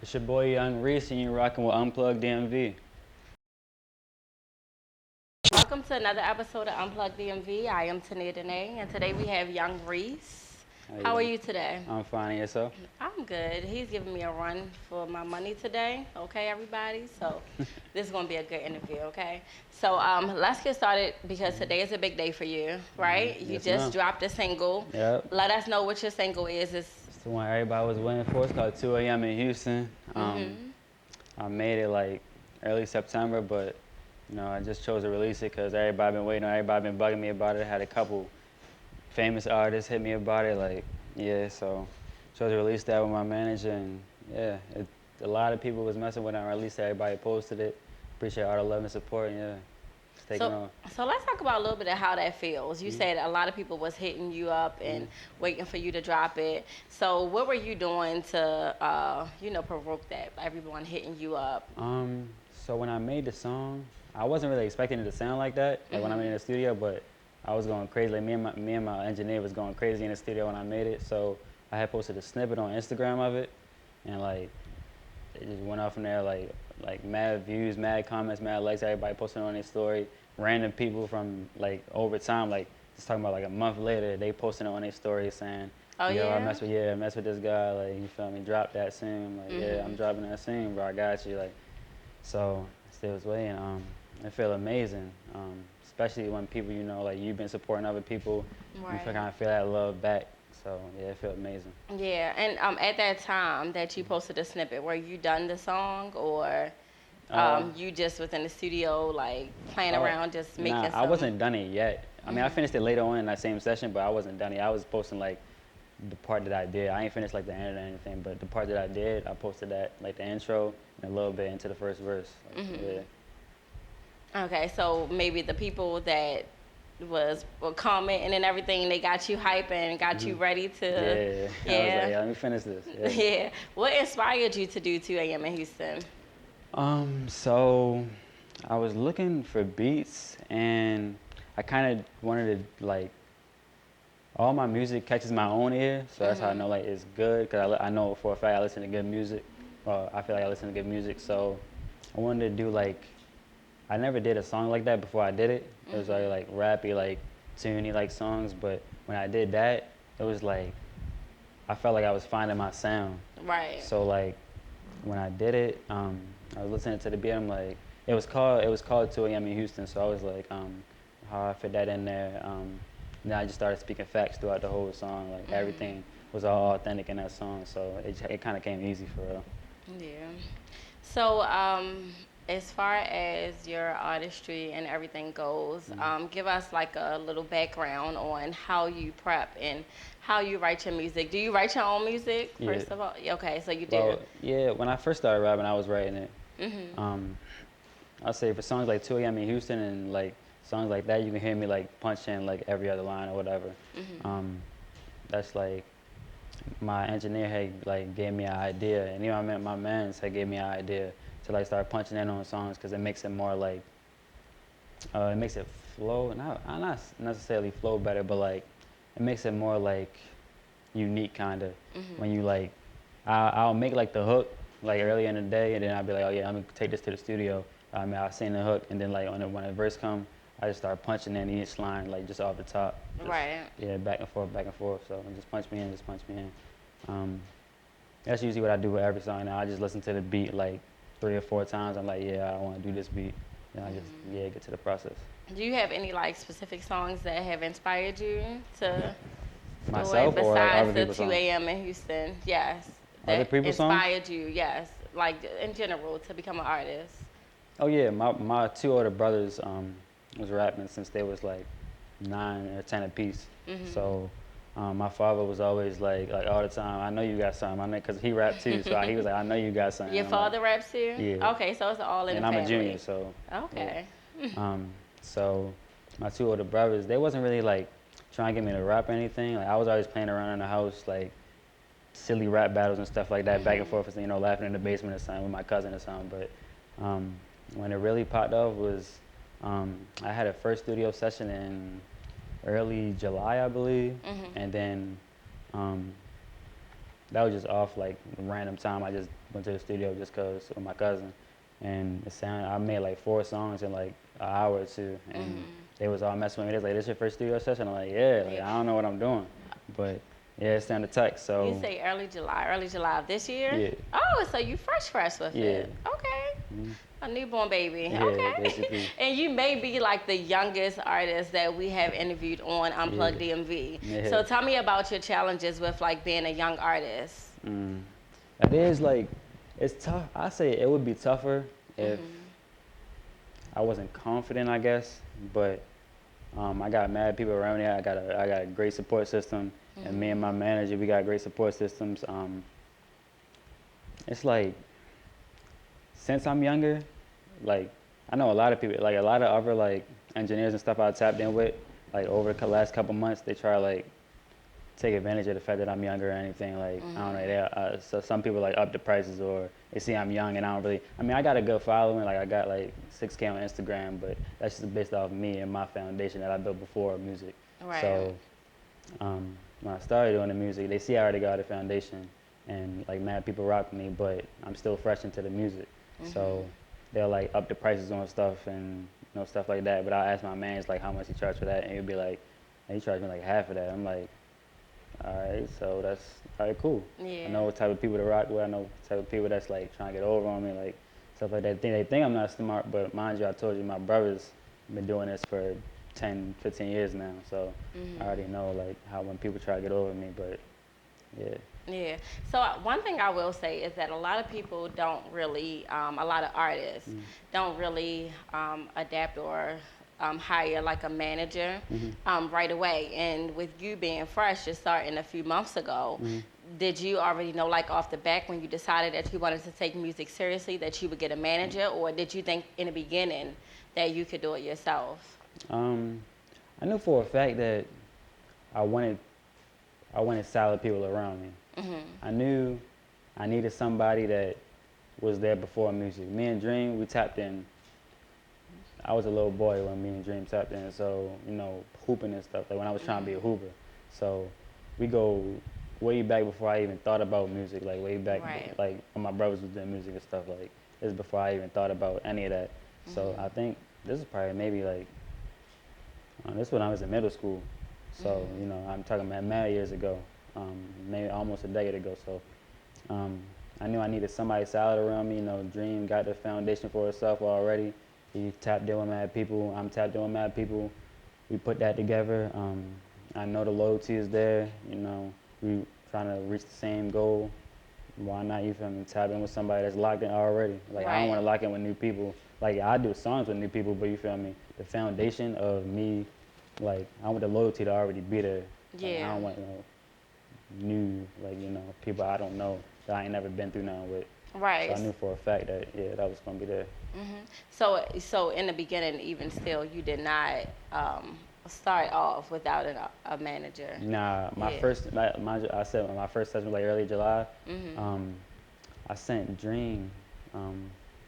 It's your boy Young Reece, and you're rocking with Unplugged DMV. Welcome to another episode of Unplugged DMV. I am Tania Danae, and today we have Young Reece. How you How are doing? you today? I'm fine, and yourself? I'm good. He's giving me a run for my money today. Okay, everybody. So this is gonna be a good interview. Okay. So let's get started because today is a big day for you, right? You Yes, just ma'am. dropped a single. Yep. Let us know what your single is. It's the one everybody was waiting for. It's called 2 a.m. in Houston. Mhm. I made it like early September, but I just chose to release it because everybody been waiting on. Everybody been bugging me about it. I had a couple famous artists hit me about it. Like, yeah, so chose to release that with my manager, and yeah, a lot of people was messing with it. I released it. Everybody posted it. Appreciate all the love and support. And yeah, it's taking So, off. so let's talk about a little bit of how that feels. You Mhm. said a lot of people was hitting you up and waiting for you to drop it. So, what were you doing to, provoke that? Everyone hitting you up. So when I made the song, I wasn't really expecting it to sound like that. Like when I made it in the studio, but I was going crazy. Like me and my engineer was going crazy in the studio when I made it. So I had posted a snippet on Instagram of it, and like it just went off from there. Like mad views, mad comments, mad likes. Everybody posting on their story. Random people from like over time, like just talking about like a month later, they posting it on their story saying, Oh "Yo, I yeah. mess with this guy. Like you feel me? Drop that soon." I'm like, yeah, I'm dropping that soon, bro. I got you. Like. So I still was waiting. It felt amazing, especially when people, like you've been supporting other people, you Right. kind of feel that love back. So yeah, it felt amazing. Yeah, and at that time that you posted a snippet, were you done the song or Uh, you just was in the studio like playing oh, around, just nah, making I some? wasn't done it yet. I mean, I finished it later on in that same session, but I wasn't done it. I was posting like the part that I did. I ain't finished like the end or anything, but the part that I did, I posted that like the intro and a little bit into the first verse. Like, yeah. Okay, so maybe the people that were commenting and everything, they got you hyping, got you ready to, Yeah, I was like, yeah, yeah, let me finish this. Yeah. yeah. What inspired you to do 2 a.m. in Houston? So I was looking for beats, and I kind of wanted to like all my music catches my own ear, so that's how I know like it's good because I know for a fact I listen to good music. I feel like I listen to good music, so I wanted to do like I never did a song like that before I did it. It was like rappy, like tuney like songs, but when I did that, it was like I felt like I was finding my sound. Right. So like when I did it, I was listening to the beat. I'm like, it was called 2 a.m. in Houston. So I was like, how I fit that in there. Then I just started speaking facts throughout the whole song. Like everything was all authentic in that song. So it kind of came easy for real. Yeah. So, as far as your artistry and everything goes, give us like a little background on how you prep and how you write your music. Do you write your own music, Yeah. first of all? Okay, so you do. Well, yeah. When I first started rapping, I was writing it. Um, I'd say for songs like 2 a.m. in Houston and like songs like that, you can hear me like punch in like every other line or whatever. Um, that's like my engineer had like gave me an idea, and I met my mans had gave me an idea to like start punching in on songs because it makes it more like it makes it flow, not necessarily flow better, but like it makes it more like unique kind of when you like I'll make like the hook like early in the day, and then I'll be like, oh yeah, I'm gonna take this to the studio. I mean, I'll sing the hook, and then like when the verse come, I just start punching in each line like just off the top. Just, Right. Yeah, back and forth, back and forth. So just punch me in, just punch me in. Um, that's usually what I do with every song. Now I just listen to the beat like 3 or 4 times. I'm like, yeah, I want to do this beat. And I just get to the process. Do you have any like specific songs that have inspired you to do it Myself or like besides other the people's 2 songs? a.m. in Houston? Yes. Other That people's songs? inspired you, yes. Like in general to become an artist. Oh yeah, my two older brothers was rapping since they was like 9 or 10 apiece. So my father was always like all the time, I know you got something. I know because he rapped too, so he was like, I know you got something. Your I'm like, father raps too? yeah. Okay, so it's all in And the I'm a family. junior, so Okay. um, so my two older brothers, they wasn't really like trying to get me to rap or anything. Like I was always playing around in the house, like silly rap battles and stuff like that, back and forth, laughing in the basement or something with my cousin or something. But when it really popped off was I had a first studio session in early July, I believe, and then that was just off like a random time. I just went to the studio just cause with my cousin, and I made like 4 songs in like an hour or two, and they was all messing with me. They was like, "This your first studio session?" I'm like, "Yeah." Like, I don't know what I'm doing, but yeah, it's down the tech. So You say early July of this year? yeah, Oh, so you fresh with yeah, it. Okay. A newborn baby. yeah, Okay. basically. And you may be like the youngest artist that we have interviewed on Unplugged Yeah. DMV. Yeah. So tell me about your challenges with like being a young artist. It is like, it's tough. I say it would be tougher if I wasn't confident, I guess. But I got mad people around me. I got a great support system, and me and my manager, we got great support systems. It's like, since I'm younger, like I know a lot of people, like a lot of other like engineers and stuff I tapped in with, like over the last couple months, they try to like take advantage of the fact that I'm younger or anything. Like I don't know, so some people like up the prices, or they see I'm young and I don't really. I mean, I got a good following. Like I got like 6K on Instagram, but that's just based off me and my foundation that I built before music. Right. So when I started doing the music, they see I already got a foundation, and like mad people rock me, but I'm still fresh into the music. So they'll like up the prices on stuff and stuff like that. But I'll ask my man like how much he charged for that, and he'll be like, hey, he charged me like half of that. I'm like, all right, so that's all right, cool. Yeah. I know what type of people to rock with. I know what type of people that's like trying to get over on me, like stuff like that. They think I'm not smart, but mind you, I told you my brother's been doing this for 10, 15 years now, so I already know like how when people try to get over me, but yeah. Yeah. So one thing I will say is that a lot of people don't really, a lot of artists don't really adapt or hire like a manager right away. And with you being fresh, just starting a few months ago, did you already know like off the back when you decided that you wanted to take music seriously that you would get a manager, or did you think in the beginning that you could do it yourself? I knew for a fact that I wanted solid people around me. I knew I needed somebody that was there before music. Me and Dream, we tapped in. I was a little boy when me and Dream tapped in, so hooping and stuff. Like when I was trying to be a hooper, so we go way back before I even thought about music. Like way back, like when my brothers was doing music and stuff. Like this is before I even thought about any of that. So I think this is probably maybe like this is when I was in middle school. So I'm talking about mad years ago. Maybe almost a decade ago. So I knew I needed somebody solid around me. Dream got the foundation for herself already. He tapped in with mad people. I'm tapped in with mad people. We put that together. I know the loyalty is there. We trying to reach the same goal. Why not? You feel me? Tap in with somebody that's locked in already. Like I don't want to lock in with new people. Like I do songs with new people, but you feel me? The foundation of me, like I want the loyalty to already be there. Like, I don't want new, like people I don't know that I ain't never been through nothing with. Right. So I knew for a fact that that was gonna be there. So in the beginning, even still, you did not start off without a manager. Nah, my first, I said my first session was like early July. I sent Dream,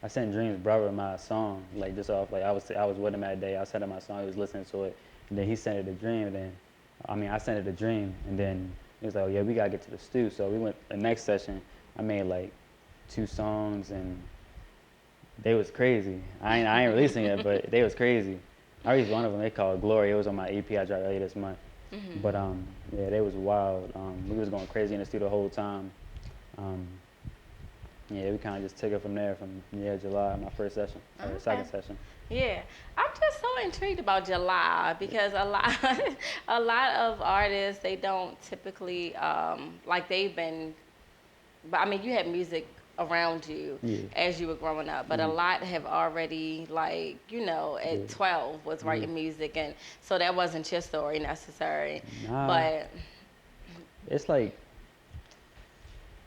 I sent Dream's brother my song, like just off, like I was with him that day. I sent him my song, he was listening to it, and then he sent it to Dream, and then, I sent it to Dream, and then he was like, oh, yeah, we gotta get to the stew. So we went the next session. I made like 2 songs, and they was crazy. I ain't releasing it, but they was crazy. I released one of them. They called Glory. It was on my EP I dropped earlier this month. But yeah, they was wild. We was going crazy in the studio the whole time. Yeah, we kind of just took it from there. From July, my first session or second session. Yeah, I'm just so intrigued about July because a lot of artists, they don't typically like they've been. But I mean, you had music around you as you were growing up, but a lot have already at 12 was writing music, and so that wasn't your story necessarily. Nah, but it's like,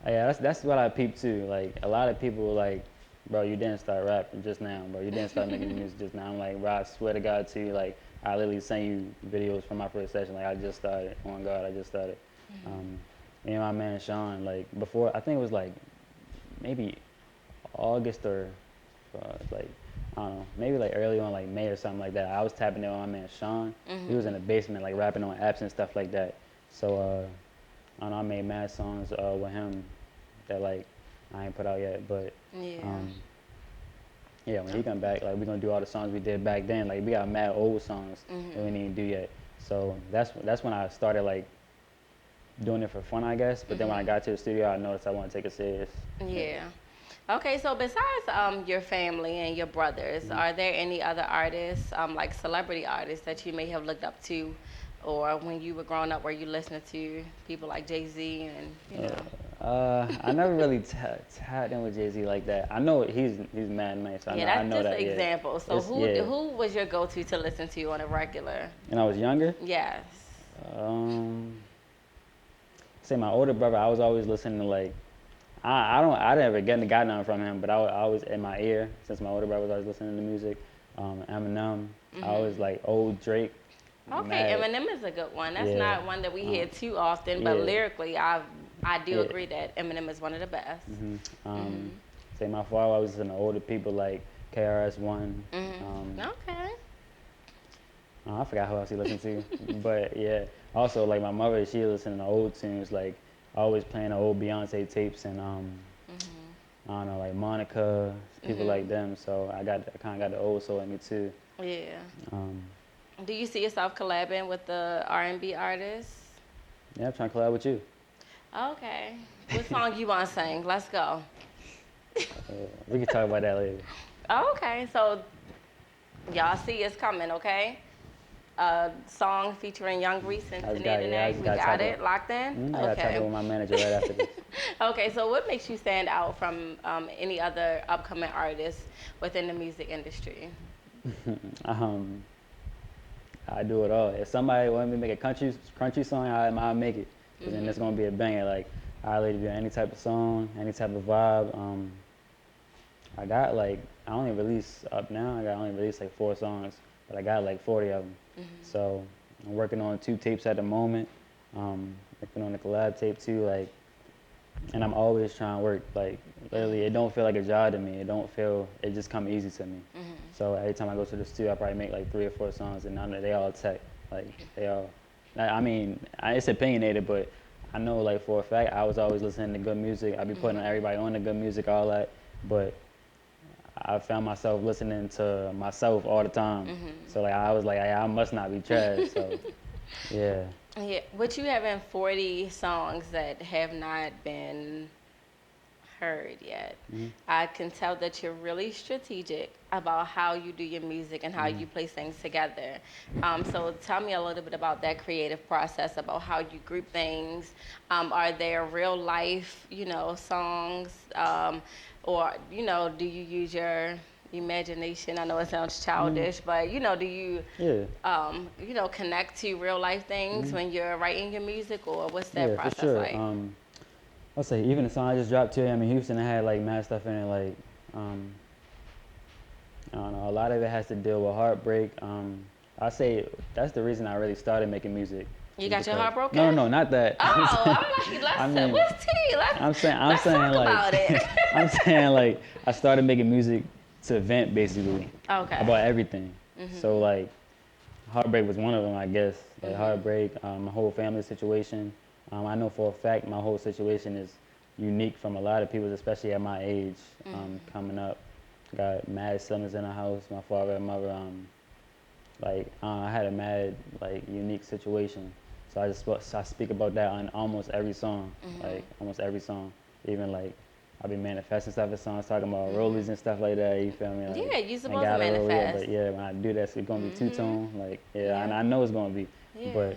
yeah, that's what I peeped too. Like a lot of people like, bro, you didn't start rapping just now, bro. You didn't start making music just now. I'm like, bro, I swear to God to you, like I literally sent you videos from my first session. Like I just started. Oh my God, I just started. Me and my man Sean, like before, I think it was like maybe August or like I don't know, maybe like early on like May or something like that. I was tapping in with my man Sean. He was in the basement like rapping on apps and stuff like that. So I know I made mad songs with him that like I ain't put out yet, but Yeah. yeah, when he come back, like we gonna do all the songs we did back then. Like we got mad old songs that we didn't do yet. So that's when I started like doing it for fun, I guess. But then when I got to the studio, I noticed I want to take it serious. Yeah. Okay, so besides your family and your brothers, are there any other artists, like celebrity artists, that you may have looked up to, or when you were growing up, were you listening to people like Jay-Z and you know? I never really tapped in with Jay-Z like that. I know he's mad nice. Yeah, I that's know just that. an example. So Yeah. who was your go-to to listen to on a regular? When I was younger, Yes. say my older brother, I was always listening to like, I never got none from him, but I was in my ear since my older brother was always listening to music. Eminem, I always like old Drake. Okay, mad. Eminem is a good one. That's Yeah. not one that we hear too often, but yeah. lyrically, I do Yeah. agree that Eminem is one of the best. Say my father, I was listening to older people like KRS-One. Okay. I forgot who else he listened to, but yeah. Also, like my mother, she listened to old tunes, like always playing the old Beyonce tapes and I don't know, like Monica, people like them. So I kind of got the old soul in me too. Yeah. Um, Do you see yourself collabing with the R&B artists? yeah, I'm trying to collab with you. Okay. What song you want to sing? Let's go. We can talk about that later. Okay, so y'all see it's coming, okay? Song featuring Young Reece and I just got it, yeah, I Tanae. just We got got it. it locked in? I got to talk Okay. with my manager right after this. Okay, so what makes you stand out from any other upcoming artists within the music industry? I do it all. If somebody want me to make a country song, I'll make it. Cause then it's gonna be a banger. Like I really do any type of song, any type of vibe. I got like I only released up now. I only released like 4 songs, but I got like 40 of them. So I'm working on 2 tapes at the moment. Working on a collab tape too. Like, and I'm always trying to work. Like literally, it don't feel like a job to me. It just come easy to me. So every time I go to the studio, I probably make like 3 or 4 songs, and none of they all tech. Like they all. I mean, it's opinionated, but I know like for a fact I was always listening to good music. I be putting everybody on the good music, all that. But I found myself listening to myself all the time. So like I was like, I must not be trash. So yeah. Yeah, but you having 40 songs that have not been heard yet. I can tell that you're really strategic about how you do your music and how you place things together. So tell me a little bit about that creative process, about how you group things. Are there real life, songs, or do you use your imagination? I know it sounds childish, but do you connect to real life things when you're writing your music, or what's that process for sure. like? I'll say even the song I just dropped, 2 AM in Houston, it had like mad stuff in it. Like I don't know, a lot of it has to deal with heartbreak. I say that's the reason I really started making music. You got your heart broken? No, not that. Oh, I'm like, what's tea? Let's talk about it. I'm saying like I started making music to vent basically Okay. about everything. So like heartbreak was one of them, I guess. Like heartbreak, my whole family situation. I know for a fact my whole situation is unique from a lot of people, especially at my age, coming up. Got mad siblings in the house, my father and mother. I had a mad, like, unique situation. So I speak about that on almost every song, like almost every song. Even like I be manifesting stuff in songs, talking about rollies and stuff like that. You feel me? Like, Yeah, you supposed to got a roll, manifest. but yeah, when I do that, it's gonna be 2-tone. Like and I know it's gonna be. Yeah. But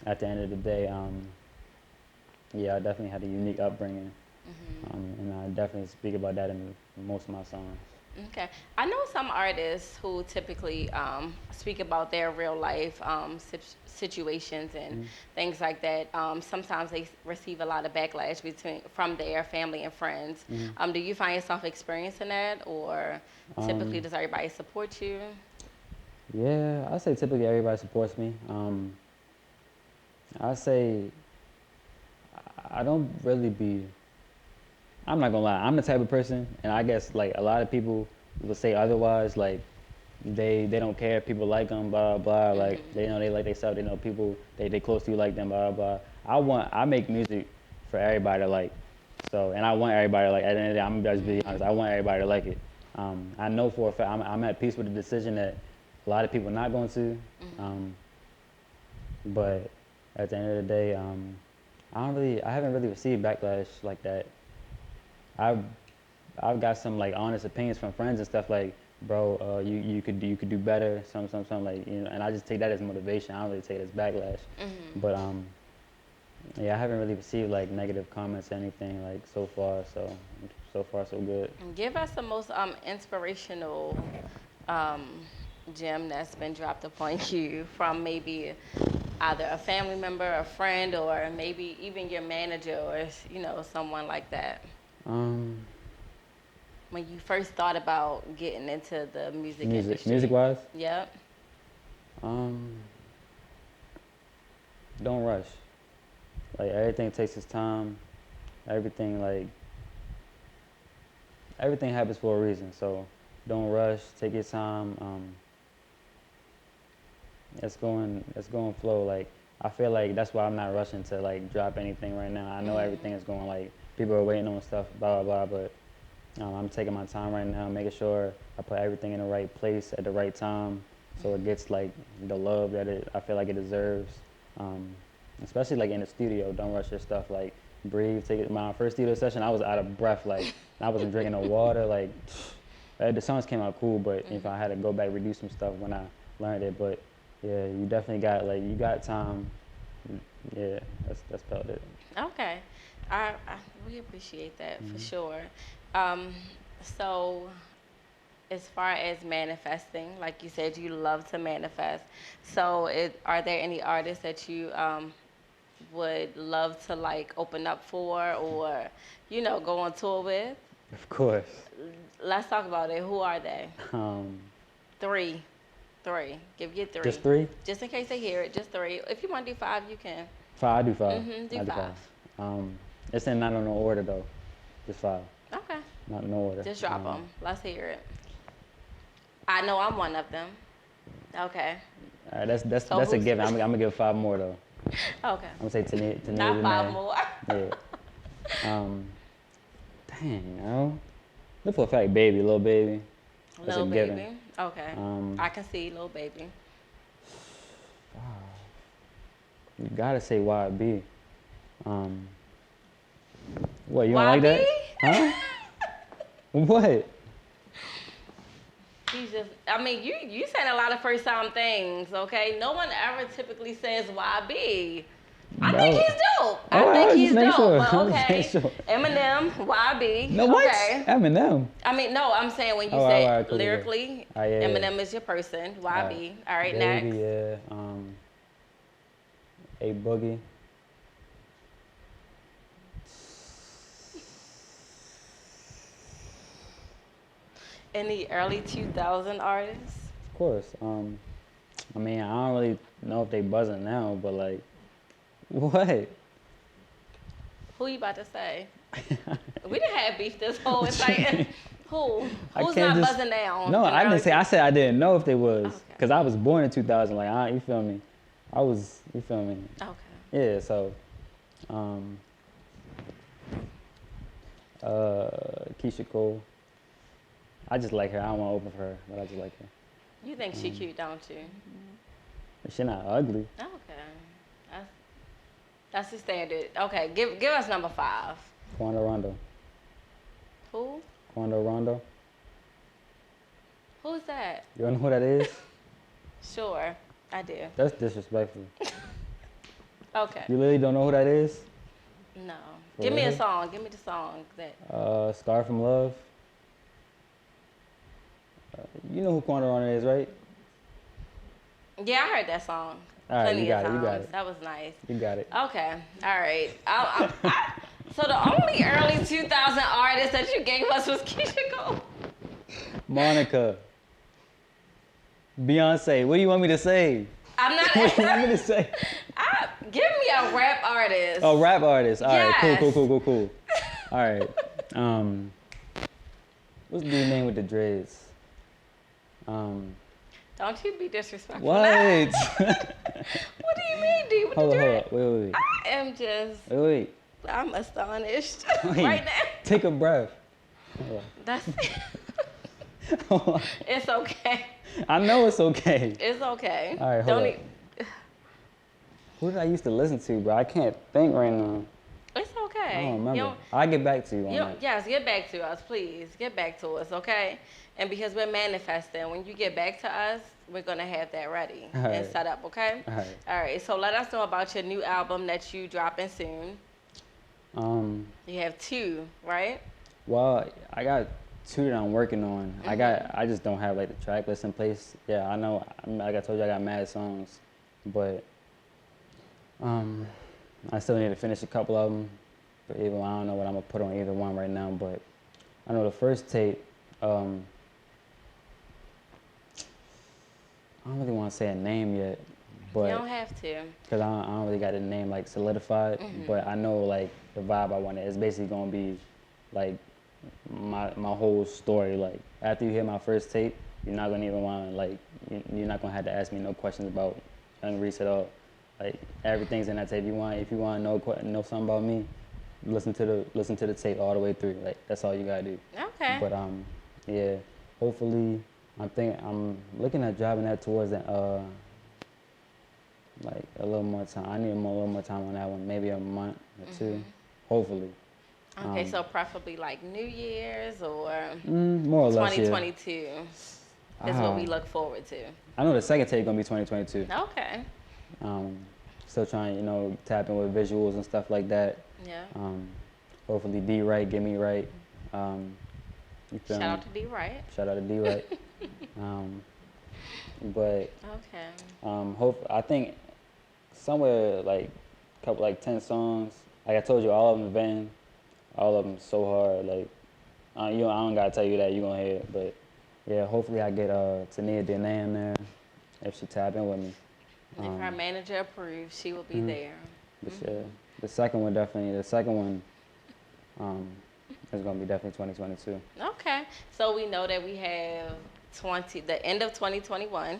at the end of the day, I definitely had a unique upbringing, and I definitely speak about that in most of my songs. Okay. I know some artists who typically speak about their real life situations and things like that. Sometimes they receive a lot of backlash from their family and friends. Do you find yourself experiencing that, or typically does everybody support you? Yeah, I say typically everybody supports me. I say I don't really be. I'm not gonna lie. I'm the type of person, and I guess like a lot of people will say otherwise. Like they don't care if people like them, blah blah. Like they know they like themselves. They know people they close to you like them, blah blah. I make music for everybody to like. So, and I want everybody to like. At the end of the day, I'm just being honest. I want everybody to like it. I know for a fact I'm at peace with the decision that a lot of people are not going to. But at the end of the day, I haven't really received backlash like that. I've got some like honest opinions from friends and stuff like, bro, you could do better, something like, you know, and I just take that as motivation. I don't really take it as backlash. But yeah, I haven't really received like negative comments or anything like so far. So far so good. Give us the most inspirational gem that's been dropped upon you from maybe either a family member, a friend, or maybe even your manager, or you know, someone like that. When you first thought about getting into the music industry. Music-wise? Yep. Don't rush. Like everything takes its time. Everything happens for a reason. So don't rush. Take your time. It's going flow. Like I feel like that's why I'm not rushing to like drop anything right now. I know everything is going like people are waiting on stuff, blah blah blah. But I'm taking my time right now, making sure I put everything in the right place at the right time, so it gets like the love that I feel like it deserves. Especially like in the studio, don't rush your stuff. Like breathe, take it. My first studio session, I was out of breath. Like I wasn't drinking no water. Like the songs came out cool, but if I had to go back redo some stuff when I learned it, but yeah, you definitely got time. Yeah, that's about it. Okay, we appreciate that for sure. So, as far as manifesting, like you said, you love to manifest. So, are there any artists that you would love to like open up for, or you know, go on tour with? Of course. Let's talk about it. Who are they? Three. Give you three. Just three? Just in case they hear it, just three. If you want to do five, you can. I do five. Do five. It's not in no order though. Just five. Okay. Not in no order. Just drop them. Let's hear it. I know I'm one of them. Okay. All right, that's a given. I'm gonna give five more though. Okay. I'm gonna say Tania. Not five more. Yeah. Dang, yo. Look for a fact, baby, little baby. That's Lil a Baby. given. Okay. I can see Lil Baby. You gotta say YB. What, you don't like that? Huh? What? He's just, I mean, you saying a lot of first time things, okay? No one ever typically says YB. I think he's dope. I think he's dope. Sure. But okay. Sure. Eminem, YB. No, what? Okay. Eminem. I mean, no, I'm saying when you say right, cool, lyrically, yeah. Yeah. Eminem is your person. YB. All right, Baby, next. Yeah. A Boogie. Any early 2000 artists? Of course. I mean, I don't really know if they buzzing now, but like, what? Who you about to say? We didn't have beef this whole entire. Who's not buzzing now? No, I didn't say. I said I didn't know if they was, because I was born in 2000. Like, you feel me? You feel me? Okay. Yeah. So, Keisha Cole. I just like her. I don't want to open for her, but I just like her. You think she cute, don't you? She not ugly. Okay. That's the standard. Okay, give us number 5. Quando Rondo. Who? Quando Rondo. Who's that? You don't know who that is? Sure, I do. That's disrespectful. Okay. You really don't know who that is? No. Give me a song. Give me the song that. Scar from Love. You know who Quando Rondo is, right? Yeah, I heard that song. All right, plenty you got of it. times. You got it. That was nice. You got it. Okay. All right. So the only early 2000 artist that you gave us was Keisha Cole. Monica. Beyonce. What do you want me to say? I'm not. What do you want me to say? Give me a rap artist. Oh, rap artist. All right. Yes. Cool. All right. What's the dude's name with the dreads? Don't you be disrespectful. What? What do you mean, D? What Hold did on, you hold on. Wait. I am just, Wait. I'm astonished Wait. right now. Take a breath. That's Hold on. It's okay. I know it's okay. It's okay. All right, hold Don't up. Who did I used to listen to, bro? I can't think right now. It's okay. I don't remember. You I'll get back to you on that. Yes, get back to us, please. Get back to us, okay? And because we're manifesting, when you get back to us, we're going to have that ready All and right. set up, okay? All right. All right, so let us know about your new album that you dropping soon. You have 2, right? Well, I got 2 that I'm working on. I just don't have like the track list in place. Yeah, I know. Like I told you, I got mad songs, but I still need to finish a couple of them. But even I don't know what I'm gonna put on either one right now. But I know the first tape. I don't really want to say a name yet, but You don't have to. because I don't really got the name like solidified. But I know like the vibe I want. It's basically gonna be like my whole story. Like after you hear my first tape, you're not gonna even want to like you're not gonna have to ask me no questions about Yung Reece at all. Like everything's in that tape. If you want to know something about me, listen to the tape all the way through. Like that's all you gotta do. Okay. But yeah, hopefully I'm looking at driving that towards the like a little more time. I need a little more time on that one, maybe a month or 2, hopefully. Okay, so preferably like New Year's or More or less, 2022 is what we look forward to. I know the second take gonna be 2022. Okay. Still trying, tap in with visuals and stuff like that. Yeah. Hopefully D Right, get me right. You feel Shout me? out to D Right. Shout out to D Right. But Okay. I think somewhere like a couple 10 songs. Like I told you, all of them bang, all of them so hard. Like I don't gotta tell you that, you gonna hear it. But yeah, hopefully I get Tania Dene in there if she tap in with me. If our manager approves, she will be there. But yeah, the second one is gonna be definitely 2022. Okay. So we know that we have the end of 2021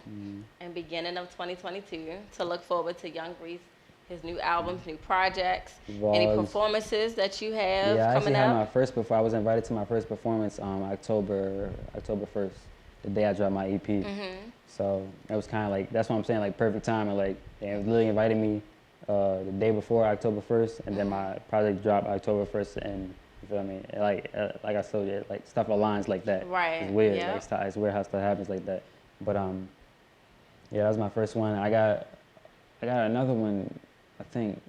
and beginning of 2022 to look forward to Yung Reece, his new albums, new projects, any performances that you have I coming actually had up? I was invited to my first performance October 1st, the day I dropped my EP. So it was kind of like, that's what I'm saying, like perfect time. And like, they literally invited me the day before October 1st, and then my project dropped October 1st, and you feel me? Like I told you, like stuff aligns like that. Right. It's weird. Yep. Like, it's weird how stuff happens like that. But yeah, that was my first one. I got another one, I think,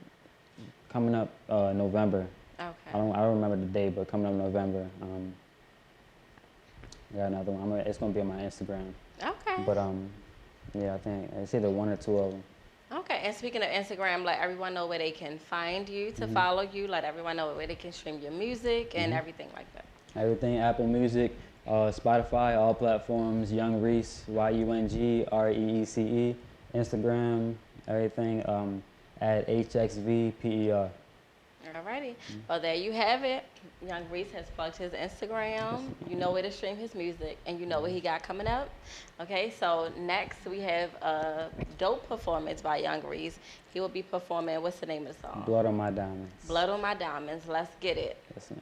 coming up November. Okay. I don't remember the date, but coming up November. I got another one. It's gonna be on my Instagram. Okay. But yeah, I think it's either 1 or 2 of them. Okay, and speaking of Instagram, let everyone know where they can find you to follow you. Let everyone know where they can stream your music and everything like that. Everything, Apple Music, Spotify, all platforms, Yung Reece, YUNGREECE, Instagram, everything, at HXVPER. Alrighty. Well, there you have it. Yung Reece has plugged his Instagram. You know where to stream his music, and you know what he got coming up. Okay, so next we have a dope performance by Yung Reece. He will be performing, what's the name of the song? Blood on My Diamonds. Blood on My Diamonds. Let's get it. Yes, ma'am.